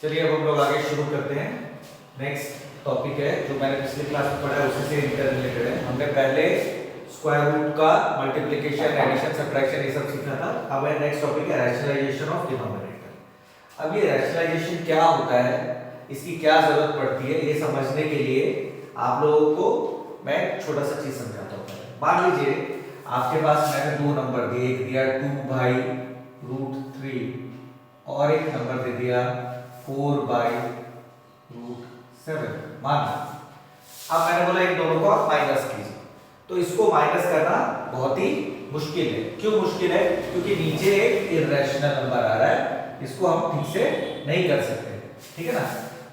चलिए अब हम लोग आगे शुरू करते हैं। नेक्स्ट टॉपिक है जो मैंने पिछली क्लास में पढ़ा है उसी से इंटर रिलेटेड है। हमने पहले स्क्वायर रूट का मल्टीप्लिकेशन, एडिशन, सब्ट्रैक्शन ये सब सीखा था। अब है नेक्स्ट टॉपिक है रैशनलाइजेशन ऑफ डिनोमिनेटर। अब ये रैशनलाइजेशन क्या होता है, इसकी क्या जरूरत पड़ती है, ये समझने के लिए आप लोगों को मैं एक छोटा सा चीज समझाता हूँ। मान लीजिए आपके पास मैंने दो नंबर दिए, एक दिया 2/√3 और एक नंबर दे दिया 4/√7। मान अब मैंने बोला इन दोनों को आप माइनस कीजिए, तो इसको माइनस करना बहुत ही मुश्किल है। क्यों मुश्किल है? क्योंकि नीचे एक इर्रेशनल नंबर आ रहा है, इसको हम ठीक से नहीं कर सकते, ठीक है ना।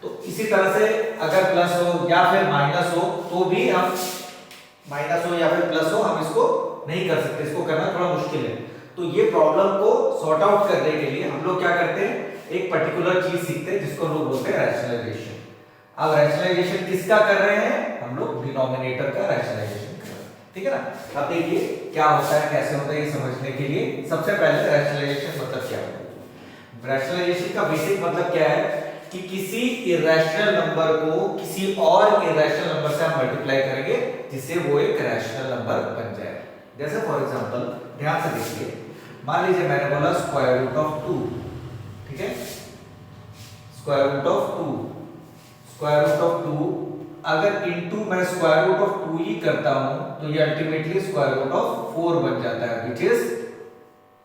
तो इसी तरह से अगर प्लस हो या फिर माइनस हो तो भी हम माइनस हो या फिर प्लस हो हम इसको नहीं कर सकते, इसको करना थोड़ा मुश्किल है। तो ये प्रॉब्लम को सॉर्ट आउट करने के लिए हम लोग क्या करते हैं, एक पर्टिकुलर चीज सीखते हैं जिसको हम लोग बोलते हैं रैशनलाइजेशन। अब रैशनलाइजेशन किसका कर रहे हैं? हम लोग डिनोमिनेटर का रैशनलाइजेशन कर रहे हैं, ठीक है ना। अब देखिए क्या होता है, कैसे होता है, ये समझने के लिए सबसे पहले रैशनलाइजेशन मतलब क्या होता है। रैशनलाइजेशन का बेसिक मतलब क्या है कि किसी इरेशनल नंबर को किसी और इरेशनल नंबर से हम मल्टीप्लाई करेंगे जिससे वो एक रैशनल नंबर बन जाए। जैसे फॉर एग्जांपल ध्यान से देखिए, मान लीजिए मैंने बोला स्क्वायर रूट ऑफ 2, ठीक है, square root of 2, square root of 2 अगर इनटू मैं स्क्वायर रूट ऑफ 2 ही करता हूं तो ये अल्टीमेटली स्क्वायर रूट ऑफ 4 बन जाता है, विच इज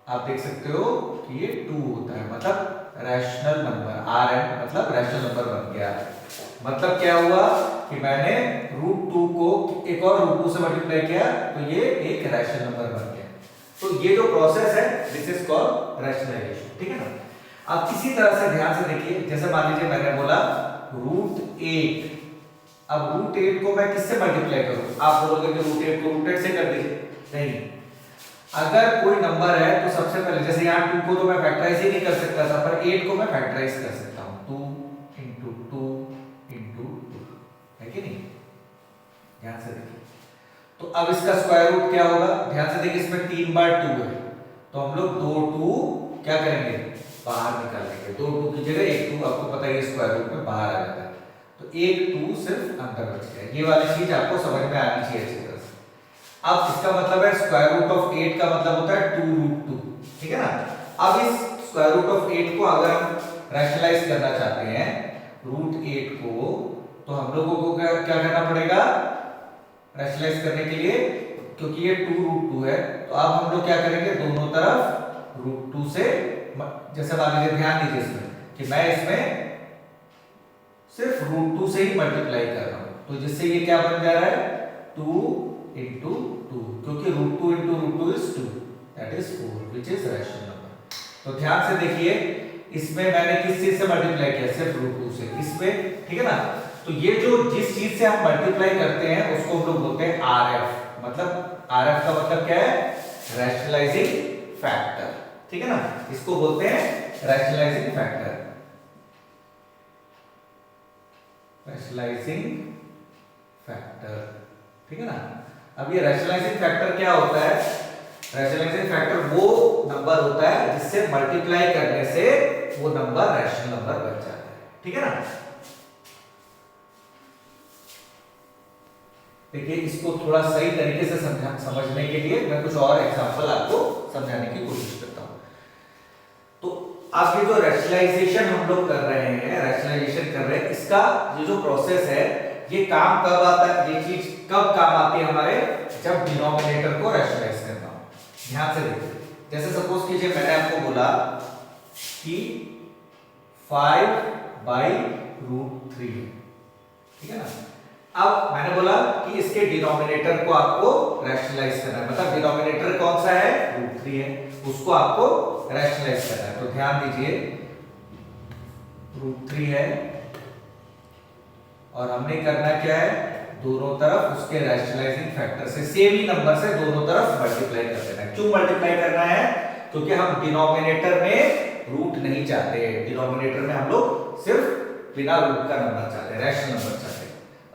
आप देख सकते हो कि ये 2 होता है, मतलब रैशनल नंबर। Rn मतलब रैशनल नंबर बन गया। मतलब क्या हुआ कि मैंने √2 को एक और √2 से मल्टीप्लाई किया तो ये एक रैशनल नंबर बन गया। तो ये जो प्रोसेस है दिस इज कॉल्ड रैशनलाइजेशन, ठीक है ना। अब किसी तरह से ध्यान से देखिए, जैसे मान लीजिए मैंने बोला √8, अब √8 को मैं किससे मल्टीप्लाई करूं? आप बोलोगे कि √8 को √8 से कर दीजिए, नहीं। अगर कोई नंबर है तो सबसे पहले जैसे यहाँ 2 को तो मैं फैक्टराइज ही नहीं कर सकता था, पर 8 को मैं फैक्टराइज कर सकता हूँ। 2 × 2 × 2 है कि नहीं? ध्यान से देखिए, तो अब इसका स्क्वायर रूट क्या होगा? ध्यान से देखिए, इसमें 3/2 है तो हम लोग 2 2 क्या करेंगे, बाहर निकाल लेंगे। 2 2 की जगह 1 2, आपको पता है स्क्वायर रूट में बाहर आ जाता है, तो 1 2 सिर्फ अंदर बच गया। ये वाली चीज आपको समझ में आनी चाहिए अच्छी तरह से। अब इसका मतलब है स्क्वायर रूट ऑफ 8 का मतलब होता है 2√2, ठीक है ना। अब इस स्क्वायर रूट ऑफ 8 को अगर हम रैशनलाइज करना चाहते हैं √8 को, तो हम लोगों को क्या करना पड़ेगा रैशनलाइज करने के लिए? क्योंकि ये 2√2 है तो अब हम लोग क्या करेंगे, दोनों तरफ √2 से, जैसे मान लीजिए ध्यान दीजिए इसमें कि मैं इसमें सिर्फ √2 से ही मल्टीप्लाई कर रहा हूं, तो जिससे ये क्या बन जा रहा है 2 × 2, क्योंकि √2 × √2 is 2, that is 4, which is rational number। तो ध्यान से देखिए, इसमें मैंने किस चीज से मल्टीप्लाई किया? सिर्फ √2 से, इसमें, ठीक है ना। तो ये जो जिस चीज से हम मल्टीप्लाई करते हैं उसको हम लोग बोलते हैं RF। मतलब RF का मतलब क्या है? रैशनलाइजिंग फैक्टर, ठीक है ना। इसको बोलते हैं रैशनलाइजिंग फैक्टर, रैशनलाइजिंग फैक्टर, ठीक है ना। अब ये रैशनलाइजिंग फैक्टर क्या होता है? रैशनलाइजिंग फैक्टर वो नंबर होता है जिससे मल्टीप्लाई करने से वो नंबर रैशनल नंबर बन जाता है, ठीक है ना। देखिए, इसको थोड़ा सही तरीके से समझने के लिए मैं कुछ और एग्जांपल आपको समझाने की कोशिश करता हूं। तो अब ये जो रैशनलाइजेशन हम लोग कर रहे हैं, रैशनलाइजेशन कर रहे हैं, इसका ये जो प्रोसेस है ये काम कब आता है, ये चीज कब काम आती है हमारे? जब डिनोमिनेटर को रैशनलाइज करना हो। ध्यान से देखिए, जैसे सपोज कीजिए मैंने आपको बोला कि 5/√3, ठीक है ना। अब मैंने बोला कि इसके डिनोमिनेटर को आपको रैशनलाइज करना है, मतलब डिनोमिनेटर कौन सा है? √3 है, उसको आपको रैशनलाइज करना है। तो ध्यान दीजिए, √3 है और हमने करना क्या है, दोनों तरफ उसके रैशनलाइजिंग फैक्टर से, सेम ही नंबर से दोनों तरफ मल्टीप्लाई कर देना है। क्यों मल्टीप्लाई करना है? क्योंकि हम डिनोमिनेटर में रूट नहीं चाहते, डिनोमिनेटर में हम लोग सिर्फ बिना रूट का नंबर चाहते हैं, रैशनल नंबर चाहते हैं।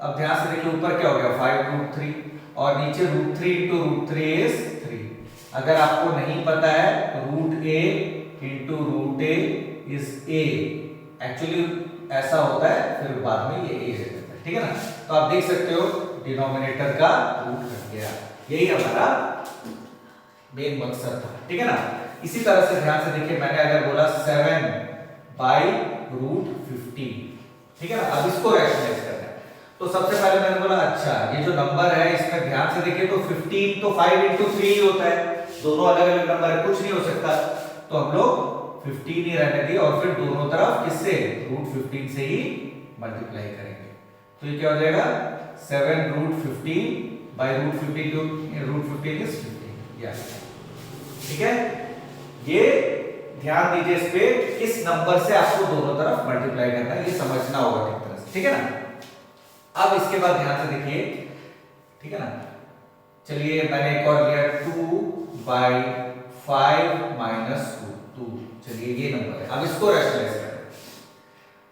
अब ध्यान से देखिए, ऊपर क्या हो गया 5√3 और नीचे √3 × √3 is 3। अगर आपको नहीं पता है √a × √a is a, actually ऐसा होता है, फिर बाद में ये ए हो जाता है, ठीक है ना। तो आप देख सकते हो डिनोमिनेटर का रूट कट गया, यही हमारा मेन मकसद था, ठीक है ना। इसी तरह से ध्यान से देखिए, मैंने अगर बोला 7/√15, ठीक है ना। अब इसको रैशनलाइज करना है, तो सबसे पहले मैंने बोला अच्छा ये जो नंबर है इसमें ध्यान से देखिए, तो 15 तो 5 × 3 ही होता है, दोनों अलग अलग नंबर है, कुछ नहीं हो सकता, तो हम लोग 15 ही रहने दिए और फिर दोनों तरफ किससे √15 से ही मल्टीप्लाई करेंगे। तो ये क्या हो जाएगा 7/√15 √15 √15 is 15, ठीक है। ये ध्यान दीजिए, इस पे किस नंबर से आपको दोनों तरफ मल्टीप्लाई करना है ये समझना होगा ठीक तरह से, ठीक है ना। अब इसके बाद ध्यान से देखिए, ठीक है ना। चलिए मैंने एक और लिया 2/5 - 2, चलिए ये नंबर है, अब इसको रैशनलाइज करें।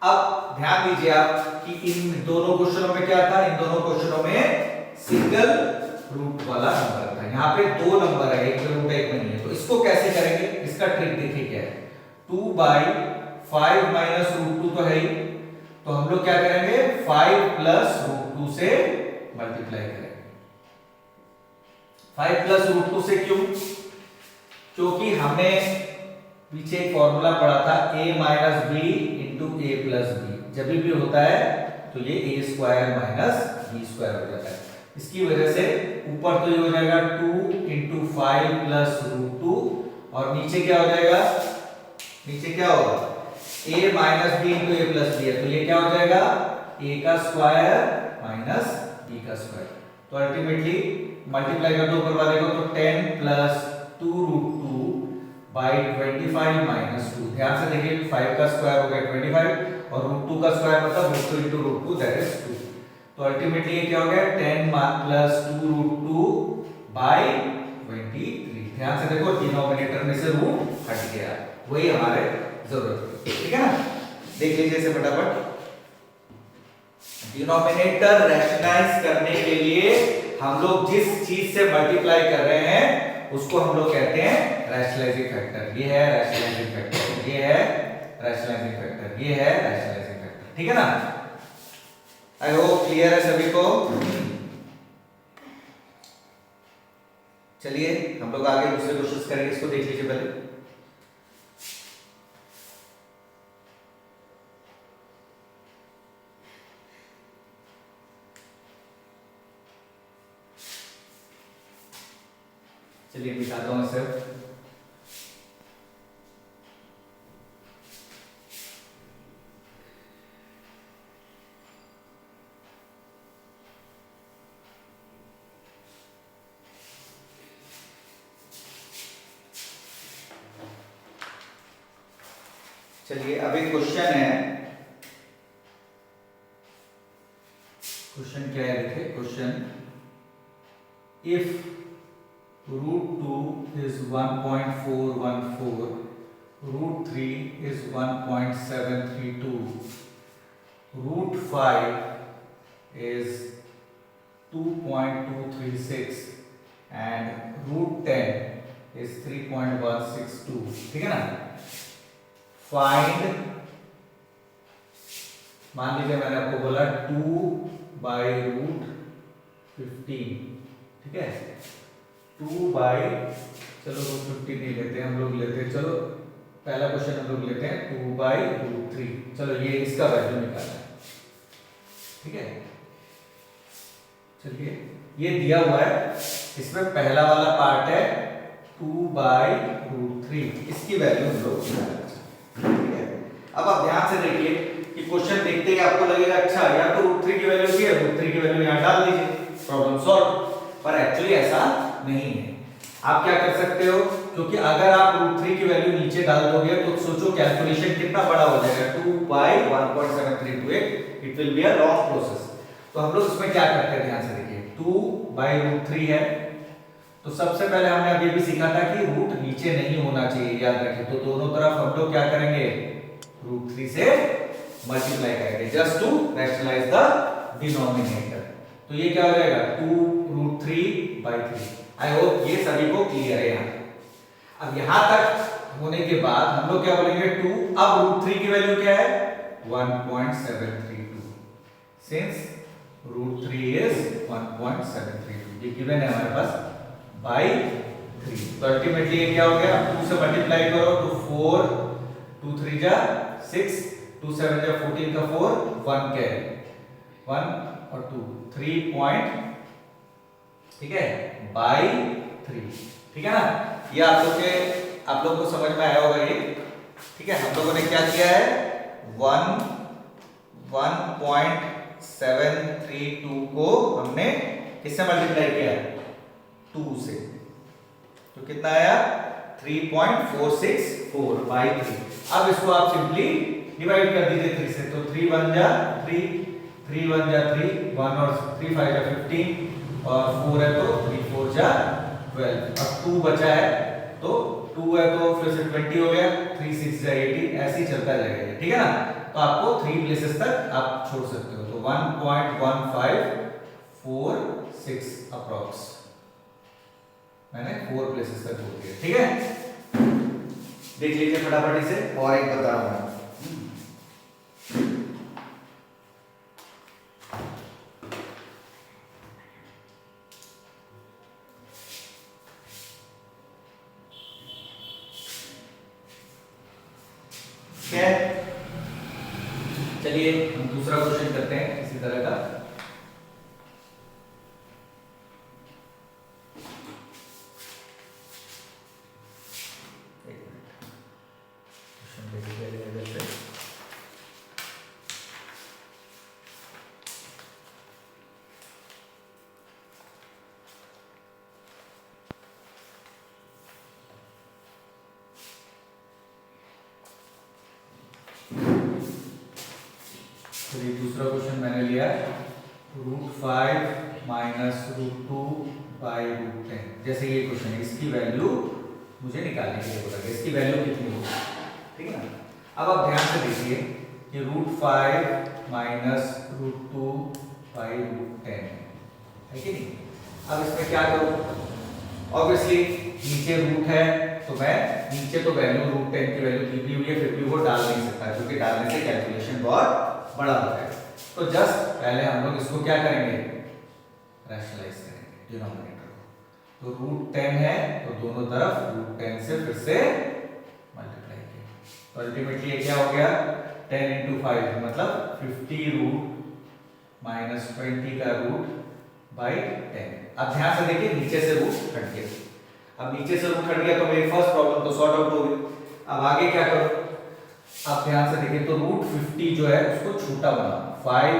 अब ध्यान दीजिए आप कि इन दोनों क्वेश्चनों में क्या था, इन दोनों क्वेश्चनों में सिंगल रूट वाला नंबर था, यहाँ पे दो नंबर है, एक में रूट एक में नहीं है, तो इसको कैसे करेंगे, इसका ट्रिक देखिए क्या है। 2/5 - √2 तो है ही, तो हम लोग क्या करेंगे 5 + √2 से मल्टीप्लाई करेंगे। 5 + √2 से क्यों, क्योंकि हमने पीछे एक फॉर्मूला पढ़ा था a - b × a + b, जब भी होता है तो ये a² - b² हो जाता है। इसकी वजह से ऊपर तो ये हो जाएगा 2 × 5 + √2 और नीचे क्या हो जाएगा, नीचे क्या होगा a - b × a + b है, तो ये क्या हो जाएगा a² - b²। तो अल्टीमेटली मल्टीप्लाई कर दो ऊपर वाले को, तो 10 + 2√2/25 - 2, ध्यान से देखिए 5 का स्क्वायर हो गया 25 और √2 का स्क्वायर मतलब √2 × √2 दैट इज 2। तो अल्टीमेटली ये क्या हो गया 10 + 2√2/23। ध्यान से देखो डिनोमिनेटर में से रूट हट गया, वही हमारे जरूरत है, ठीक है ना। देख लीजिए इसे फटाफट। डिनोमिनेटर रैशनलाइज करने के लिए हम लोग जिस चीज से मल्टीप्लाई कर रहे हैं उसको हम लोग कहते हैं रैशनलाइजिंग फैक्टर। ये है रैशनलाइजिंग फैक्टर, ये है रैशनलाइजिंग फैक्टर, ये है रैशनलाइजिंग फैक्टर, ठीक है ना। आई होप क्लियर है सभी को। चलिए हम लोग आगे दूसरे क्वेश्चंस करेंगे, इसको देख लीजिए पहले। चलिए दिखाता हूं सर। चलिए अभी क्वेश्चन है, क्वेश्चन क्या है देखिए, question if √2 is 1.414, √3 is 1.732, √5 is 2.236 and √10 is 3.162, ठीक है ना। फाइंड, मान लीजिए मैंने आपको बोला 2/√15, ठीक है 2/, चलो √15 नहीं लेते हम लोग, लेते हैं चलो पहला क्वेश्चन हम लोग लेते हैं 2/√3। चलो ये इसका वैल्यू निकालना है, ठीक है। चलिए ये दिया हुआ है, इसमें पहला वाला पार्ट है 2/√3, इसकी वैल्यू हम लोग निकालना है, ठीक है। अब आप ध्यान से देखिए कि क्वेश्चन देखते ही आपको लगेगा अच्छा या तो √3 की वैल्यू की है, √3 की वैल्यू यहां डाल दीजिए, प्रॉब्लम सॉल्व। पर एक्चुअली ऐसा नहीं है। आप क्या कर सकते हो, क्योंकि अगर आप √3 की वैल्यू नीचे डाल दोगे तो सोचो कैलकुलेशन कितना बड़ा हो जाएगा, 2/1.732, it will be a long process. तो हम लोग इसमें क्या करते हैं, ध्यान से देखिए 2/√3 है, तो सबसे पहले हमने अभी भी सीखा था कि रूट नीचे नहीं होना चाहिए, याद रखिए। तो दोनों तरफ हम लोग क्या करेंगे √3 से मल्टीप्लाई करेंगे just to rationalise the denominator. तो ये क्या हो जाएगा 2√3/3। आई होप ये सभी को क्लियर है यहाँ। अब यहां तक होने के बाद हम लोग क्या बोलेंगे 2, अब √3 की वैल्यू क्या है 1.732 सिंस √3 इज 1.732 ये गिवन है हमारे पास बाई 3। तो अल्टीमेटली ये क्या हो गया, 2 से मल्टीप्लाई करो तो 4, 2 3 जा 6, 2 7 जा 14 का 4, 1 कैरी 1 और 2 3 पॉइंट, ठीक है, बाई 3, ठीक है ना। ये आप लोग को समझ में आया होगा ये, ठीक है। हम लोगों ने क्या किया है, 1.732 को हमने किससे मल्टीप्लाई किया, 2 से, तो कितना आया 3.464 बाई 3। अब इसको आप सिंपली डिवाइड कर दीजिए 3 से, तो 3 1 जा 3, 3 1 जा 3, 1 और 3 5 जा 15 और 4 है तो 3 4 जा 12। अब 2 बचा है तो 2 है तो फिर से 20 हो गया, 3 6 जा 18, ऐसे ही चलता जाएगा, ठीक है ना। तो आपको 3 प्लेसेस तक आप छोड़ सकते हो, तो 1.1546 अप्रॉक्स मैंने 4 प्लेसेस तक बोल दिया, ठीक है। देख लीजिए फटाफट इसे, और एक बता रहा हूं। क्या, चलिए हम दूसरा क्वेश्चन करते हैं इसी तरह का। तो ये दूसरा क्वेश्चन मैंने लिया √5 माइनस √2 बाई √10। जैसे ये क्वेश्चन है, इसकी वैल्यू मुझे निकालने के लिए बोला गया, इसकी वैल्यू कितनी होगी, ठीक है ना। अब आप ध्यान से देखिए कि √5 माइनस √2 बाई √10 है कि नहीं। अब इसमें क्या करूं, ऑब्वियसली नीचे रूट है तो मैं नीचे तो वैल्यू √10 की वैल्यू दी हुई है, फिर भी वो डाल नहीं सकता क्योंकि डालने से कैलकुलेशन बहुत बड़ा होता है। तो जस्ट पहले हम लोग इसको क्या करेंगे, रैशनलाइज करेंगे डिनोमिनेटर को। तो √10 है तो दोनों तरफ √10 से फिर से मल्टीप्लाई किया, तो अल्टीमेटली ये क्या हो गया, 10 × 5 मतलब 50 रूट माइनस 20 का रूट बाई 10। अब ध्यान से देखिए नीचे से रूट हट गया, अब नीचे से रूट हट गया तो मेरी फर्स्ट प्रॉब्लम तो सॉर्ट आउट हो गई। अब आगे क्या करो, आप ध्यान से देखिए तो √50 जो है उसको छोटा बना, 5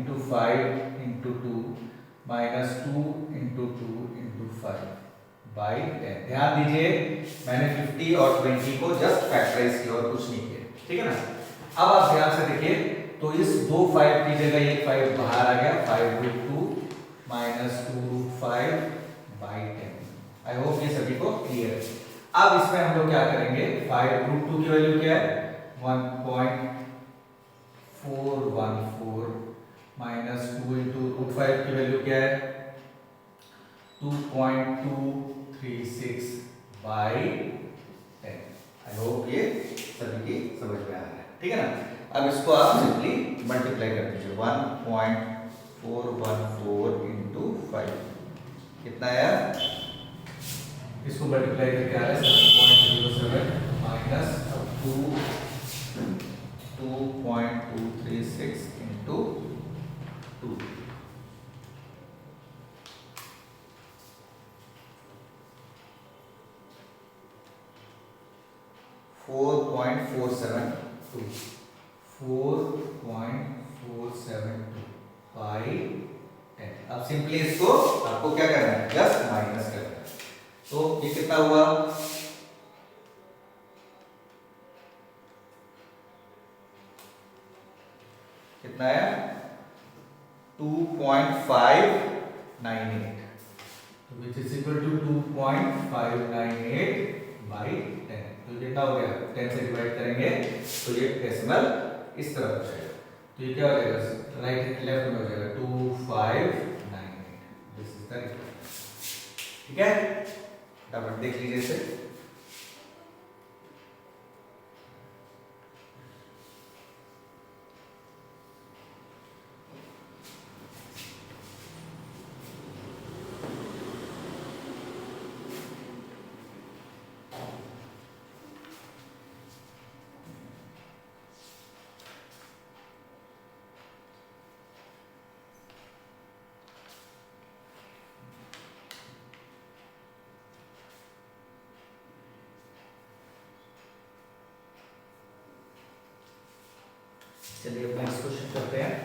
× 5 × 2 माइनस 2 × 2 × 5 बाई 10। ध्यान दीजिए मैंने 50 और 20 को जस्ट फैक्टराइज किया और कुछ नहीं किया, ठीक है ना। अब आप ध्यान से देखिए तो इस दो 5 की जगह एक 5 बाहर आ गया, 5√2 माइनस 2√5 बाई 10। आई होप ये सभी को क्लियर है। अब इसमें हम लोग क्या करेंगे, 5√2 की वैल्यू क्या है 1.414 माइनस 2 × √5 की वैल्यू क्या है 2.236 बाई 10। आई होप ये सभी की समझ में आ रहा है, ठीक है ना। अब इसको आप सिंपली मल्टीप्लाई कर दीजिए, 1.414 × 5 कितना आया, इसको मल्टीप्लाई करके आ रहा है 7.07 माइनस 2.236 × 2 4.472 बाई 10। अब सिंपली इसको आपको क्या करना है, जस्ट माइनस करना है। तो ये कितना हुआ, कितना है 2.598, तो which is equal to 2.598 by 10। तो कितना हो गया, 10 से डिवाइड करेंगे तो ये डेसिमल इस तरफ हो जाएगा, तो ये क्या हो जाएगा, राइट लेफ्ट में हो जाएगा 2598। दिस इज द रिजल्ट, ठीक है। फटाफट देख लीजिए इसे, चलिए नेक्स्ट क्वेश्चन करते हैं।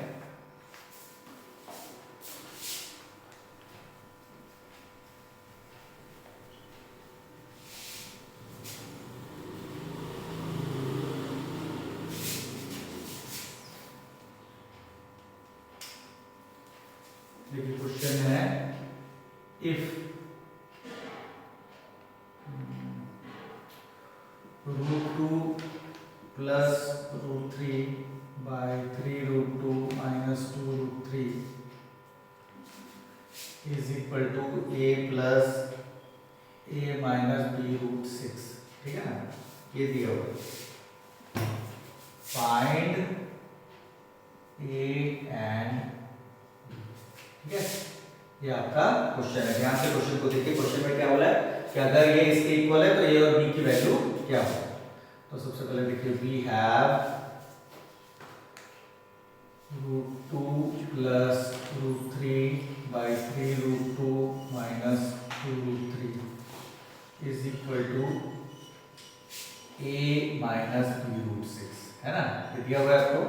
देखिए क्वेश्चन है, if √2 plus √3 by 3√2 minus 2√3 is equal to a plus a minus b√6, ठीक है ना, ये दिया हुआ। फाइंड a एंड, ठीक है, ये आपका क्वेश्चन है। ध्यान से क्वेश्चन को देखिए। क्वेश्चन में क्या बोला है कि अगर ये इसके इक्वल है तो ए और बी की वैल्यू क्या होगी। तो सबसे पहले देखिए, we have √2 plus √3 by 3√2 minus 2√3 is equal to a minus b√6, है ना, ये दिया हुआ है आपको।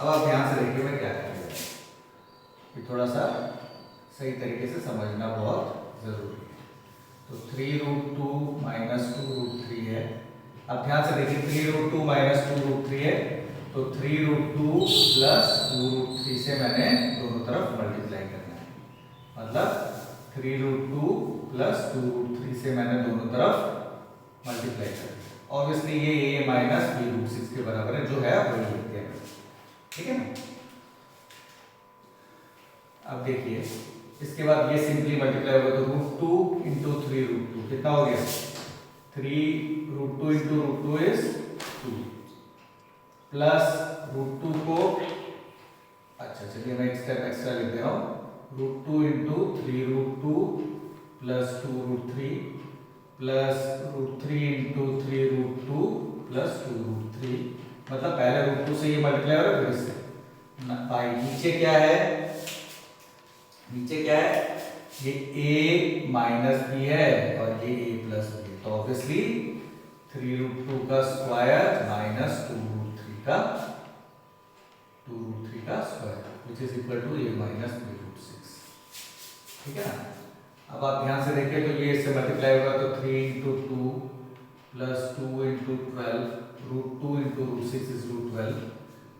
अब आप ध्यान से देखिए मैं क्या करूँगा, ये थोड़ा सा सही तरीके से समझना बहुत जरूरी है। तो 3√2 माइनस 2√3 है। अब ध्यान से देखिए, 3√2 माइनस 2√3 है, तो 3√2 प्लस 2√3 से मैंने दोनों तरफ मल्टीप्लाई करना है। मतलब 3√2 प्लस 2√3 से मैंने दोनों तरफ मल्टीप्लाई करना है। ऑब्वियसली ये a माइनस b√6 के बराबर है, जो है वही लिखते हैं, ठीक है ना। अब देखिए इसके बाद ये सिंपली मल्टीप्लाई होगा, तो √2 इंटू 3√2 कितना हो गया, 3√2 इंटू √2 इज 2 प्लस √2 को, अच्छा चलिए मैं एक स्टेप एक्स्ट्रा लिख दे रहा हूँ, √2 into 3√2 plus 2√3 plus √3 into 3√2 plus 2√3, मतलब पहले √2 से ये मल्टीप्लाई हो रहा है, फिर इससे भाई नीचे क्या है, नीचे क्या है, ये a माइनस बी है और ये a प्लस बी है, तो ऑब्वियसली 3√2 का स्क्वायर माइनस 2√3 का square which is equal to a minus b√6, ठीक है ना। अब आप ध्यान से देखिए, तो ये इससे मल्टीप्लाई होगा, तो 3 into 2 plus 2 into 12 √2 into √6 is √12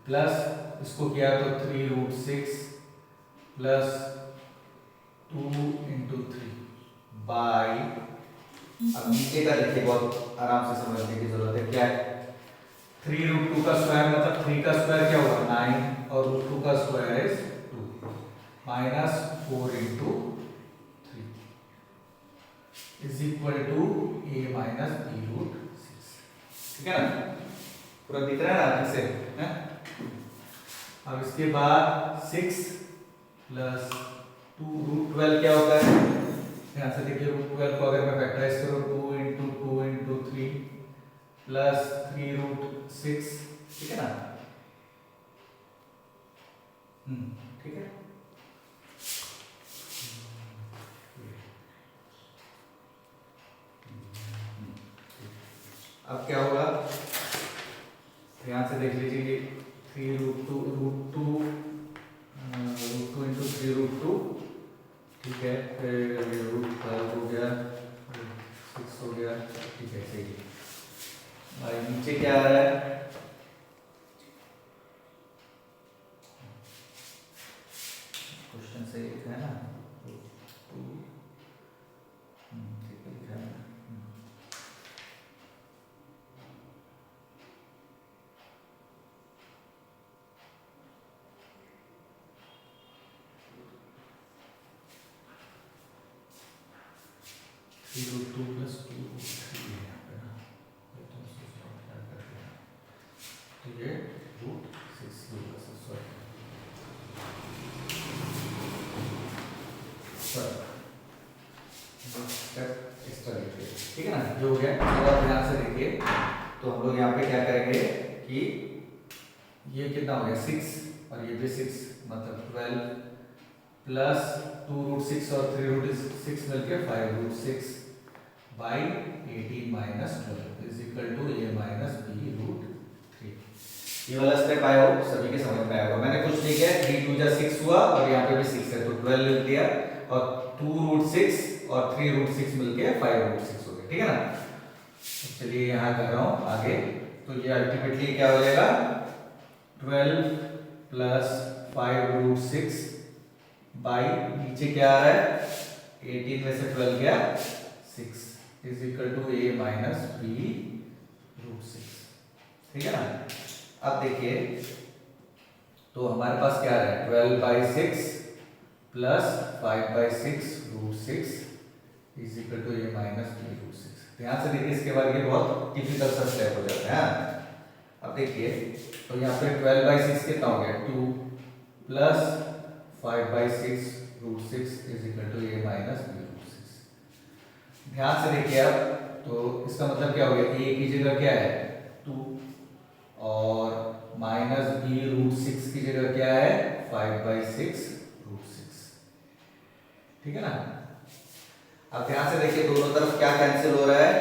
plus इसको किया तो 3√6 प्लस 2 इंटू 3 बाई, अब नीचे का देखिए बहुत आराम से समझने की जरूरत है, क्या है 3√2 का स्क्वायर मतलब 3 का स्क्वायर क्या होगा 9 और √2 का square is 2 minus 4 into 3 is equal to a minus b√6, ठीक है ना, पूरा दिख रहा है ना ठीक से, है? अब इसके बाद 6 प्लस 2√12 क्या होता है, ध्यान से देखिए, √12 को अगर मैं फैक्टराइज करूं 2 इंटू 2 इंटू 3 प्लस 3√6, ठीक है ना, ठीक है। अब क्या होगा, ध्यान से देख लीजिए, 3√2 इंटू 3√2, ठीक है, फिर √12 हो गया, 6 हो गया, ठीक है, सही है। भाई नीचे क्या आ रहा है, क्वेश्चन सही लिखा है ना, 2, ठीक है लिखा है ना, 3√2 प्लस 2√3 है यहाँ पे ना, तो ये √6 होगा, ठीक है ना, जो हो गया। अब आप ध्यान से देखिए, तो हम लोग यहाँ पे क्या करेंगे कि ये कितना हो गया 6 और ये भी 6, मतलब 12 प्लस 2√6 और 3√6 मिलके 5√6 by 18 minus 12 is equal to a minus b√3। ये वाला स्टेप आया हो, सभी के समझ में आया होगा। मैंने कुछ नहीं किया, 3 2 जा 6 हुआ और यहाँ पे भी 6 है तो 12 लिख दिया और 2√6 और 3√6 मिलके 5√6 हो गया, ठीक है ना। तो चलिए यहाँ कर रहा हूँ आगे। तो ये अल्टीमेटली क्या हो जाएगा, 12 प्लस 5√6 बाई नीचे क्या आ रहा है 18 में से 12 गया 6 is equal to a minus b√6, ठीक है ना। अब देखिए तो हमारे पास क्या है 12/6 plus 5/6√6 is equal to a minus b√6। ध्यान से देखिए, इसके बाद ये बहुत टिपिकल सा स्टेप हो जाता है। अब देखिए तो यहाँ पे 12/6 कितना हो गया 2 plus 5/6√6 is equal to a minus b√6। ध्यान से देखिए अब, तो इसका मतलब क्या हो गया, a की जगह क्या है 2 और माइनस b√6 की जगह क्या है 5/6√6, ठीक है ना। अब ध्यान से देखिए दोनों तरफ क्या कैंसिल हो रहा है,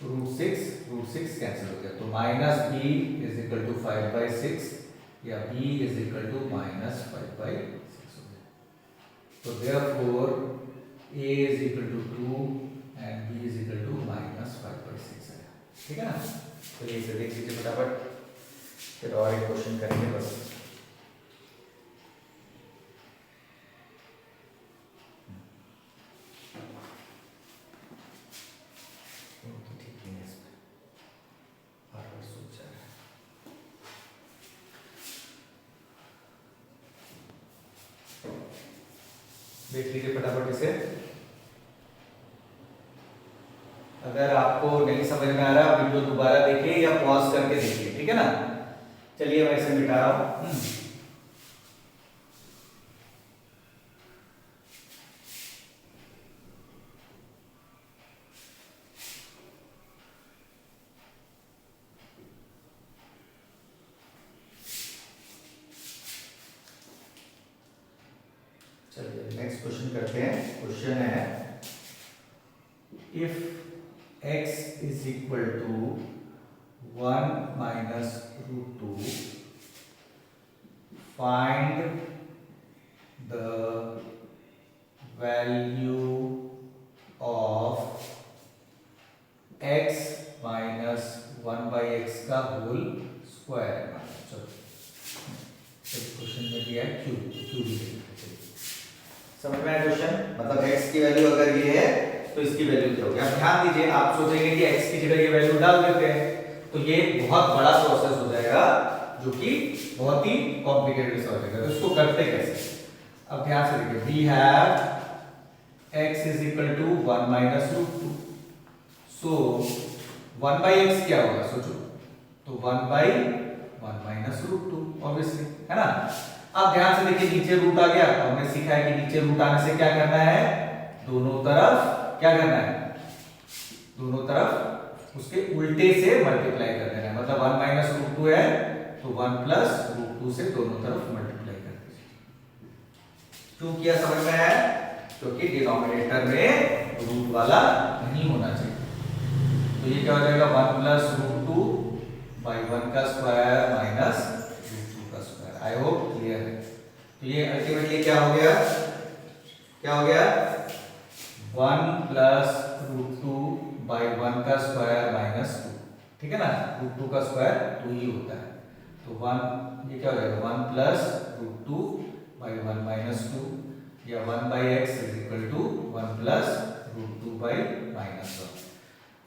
√6 कैंसिल हो गया तो minus b is equal to 5/6 या b is equal to minus 5/6 हो गया। तो therefore a is equal to 2 and b is equal to minus 5/6 है, ठीक है ना। चलिए इसे देख लीजिए फटाफट, फिर और एक क्वेश्चन करेंगे बस। देख लीजिए फटाफट इसे। अगर आपको नहीं समझ में आ रहा वीडियो दोबारा देखिए या पॉज करके देखिए, ठीक है ना। चलिए मैं इसे मिटा रहा हूं। चलिए नेक्स्ट क्वेश्चन करते हैं। क्वेश्चन है if x is equal to 1 minus √2 find the value of x minus 1/x का होल स्क्वायर। चलो क्वेश्चन में दिया है क्यू समझ में आया क्वेश्चन, मतलब x की वैल्यू अगर ये है तो इसकी वैल्यू क्या होगी। अब ध्यान दीजिए, आप सोचेंगे कि x की जगह ये वैल्यू डाल देते हैं तो ये बहुत बड़ा प्रोसेस हो जाएगा जो कि बहुत ही कॉम्प्लिकेटेड सा हो जाएगा। तो इसको करते कैसे, अब ध्यान से देखिए we have x is equal to 1 minus √2, so 1/x क्या होगा सोचो, तो 1/1 माइनस √2 ऑब्वियसली, है ना। अब ध्यान से देखिए नीचे रूट आ गया तो हमने सीखा है कि नीचे रूट आने से क्या करना है, दोनों तरफ क्या करना है, दोनों तरफ उसके उल्टे से मल्टीप्लाई कर देना है। मतलब 1 माइनस √2 है तो 1 प्लस √2 से दोनों तरफ मल्टीप्लाई कर दीजिए। क्यों किया समझ में है, क्योंकि डिनोमिनेटर में रूट वाला नहीं होना चाहिए। तो ये क्या हो जाएगा 1 प्लस √2 बाई 1 का स्क्वायर माइनस √2 का स्क्वायर। आई होप क्लियर है। तो ये अल्टीमेटली क्या हो गया, क्या हो गया 1 प्लस √2 बाई 1 का स्क्वायर माइनस 2, ठीक है ना। √2 का स्क्वायर 2 ही होता है तो 1 ये क्या हो जाएगा 1 प्लस √2 बाई 1 माइनस 2 या 1/x is equal to 1 plus √2 by minus 1।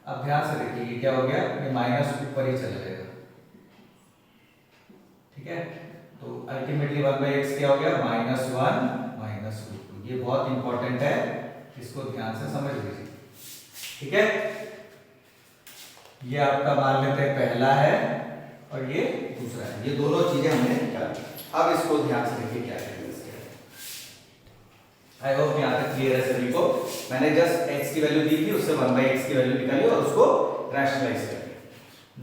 अब ध्यान से देखिए ये क्या हो गया, ये माइनस ऊपर ही चला जाएगा, ठीक है। तो अल्टीमेटली 1/x क्या हो गया -1 माइनस √2। ये बहुत इंपॉर्टेंट है, इसको ध्यान से समझ लीजिए, ठीक है। ये आपका मान लेते हैं पहला है और ये दूसरा है, ये दोनों चीजें हमने निकाली। अब इसको ध्यान से देखिए क्या करेंगे इसके। आई होप यहां तक क्लियर है सभी को। मैंने जस्ट x की वैल्यू दी थी, उससे 1/x की वैल्यू निकाली और उसको रैशनलाइज कर।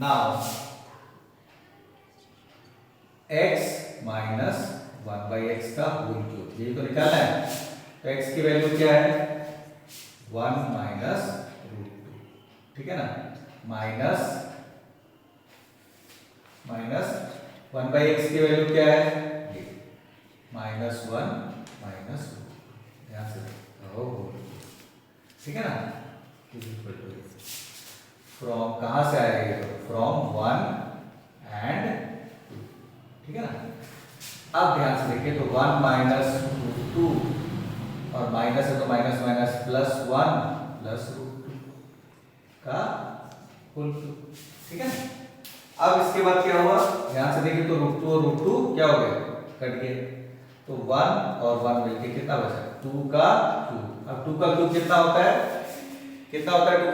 नाउ x माइनस 1/x का होल क्यूब, ये तो निकालना है। तो x की वैल्यू क्या है 1 माइनस √2, ठीक है ना, माइनस माइनस 1/x की वैल्यू क्या है, ये -1 माइनस ध्यान से देखो, ठीक है ना, फ्रॉम कहां से आएगा ये, फ्रॉम 1 एंड 2, ठीक है ना। अब ध्यान से देखिए तो 1 माइनस 2 और माइनस है तो माइनस माइनस प्लस 1 प्लस √2 का होल क्यूब, ठीक है। अब इसके बाद क्या हुआ, ध्यान से देखिए तो √2 और √2 क्या हो गए, कट गए, तो 1 और 1 मिलके कितना बचा, 2 का क्यूब। अब 2 का क्यूब कितना होता है, 2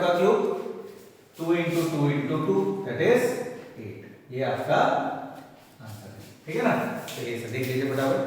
का क्यूब 2 × 2 × 2 दैट इज 8, ये आपका आंसर है, ठीक है ना। चलिए इसे देख लीजिए फटाफट।